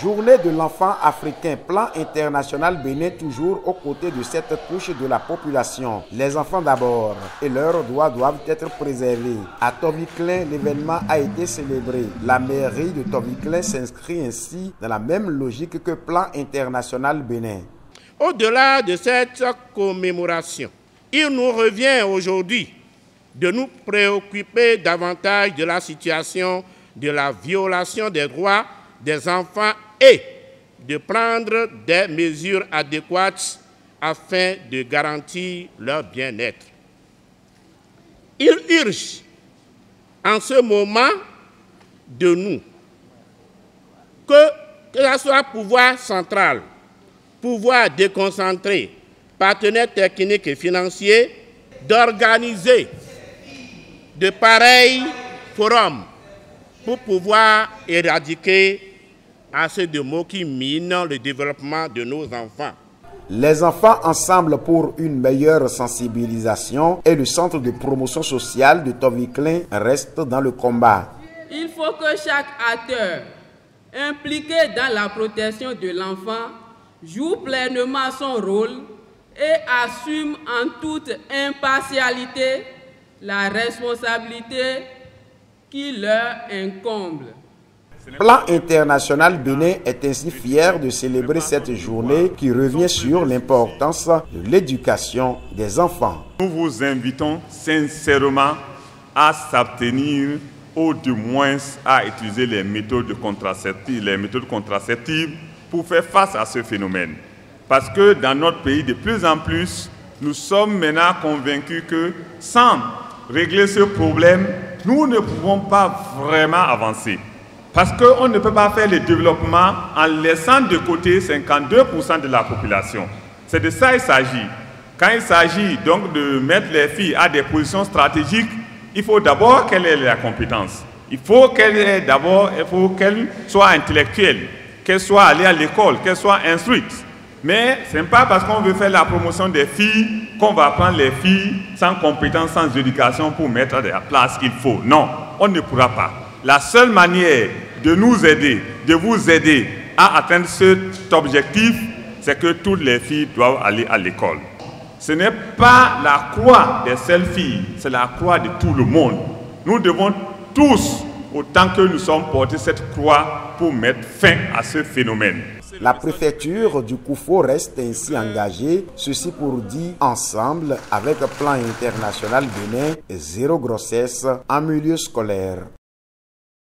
Journée de l'enfant africain, plan international Bénin, toujours aux côtés de cette couche de la population. Les enfants d'abord et leurs droits doivent être préservés. À Toviklen, l'événement a été célébré. La mairie de Toviklen s'inscrit ainsi dans la même logique que plan international Bénin. Au-delà de cette commémoration, il nous revient aujourd'hui de nous préoccuper davantage de la situation de la violation des droits des enfants et de prendre des mesures adéquates afin de garantir leur bien-être. Il urge en ce moment de nous que ce soit pouvoir central, pouvoir déconcentré, partenaires techniques et financiers, d'organiser de pareils forums pour pouvoir éradiquer assez de mots qui minent le développement de nos enfants. Les enfants ensemble pour une meilleure sensibilisation et le centre de promotion sociale de Toviklen reste dans le combat. Il faut que chaque acteur impliqué dans la protection de l'enfant joue pleinement son rôle et assume en toute impartialité la responsabilité qui leur incombe. Plan international Bénin est ainsi fier de célébrer cette journée qui revient sur l'importance de l'éducation des enfants. Nous vous invitons sincèrement à s'abstenir ou du moins à utiliser les méthodes contraceptives pour faire face à ce phénomène. Parce que dans notre pays, de plus en plus, nous sommes maintenant convaincus que sans régler ce problème, nous ne pouvons pas vraiment avancer. Parce qu'on ne peut pas faire le développement en laissant de côté 52% de la population. C'est de ça qu'il s'agit. Quand il s'agit donc de mettre les filles à des positions stratégiques, il faut d'abord qu'elles aient la compétence. Il faut qu'elles soient intellectuelles, qu'elles soient allées à l'école, qu'elles soient instruites. Mais ce n'est pas parce qu'on veut faire la promotion des filles qu'on va prendre les filles sans compétence, sans éducation pour mettre à la place qu'il faut. Non, on ne pourra pas. La seule manière de nous aider, de vous aider à atteindre cet objectif, c'est que toutes les filles doivent aller à l'école. Ce n'est pas la croix des seules filles, c'est la croix de tout le monde. Nous devons tous, autant que nous sommes, porter cette croix pour mettre fin à ce phénomène. La préfecture du Koufo reste ainsi engagée, ceci pour dire ensemble avec Plan international Bénin, zéro grossesse en milieu scolaire.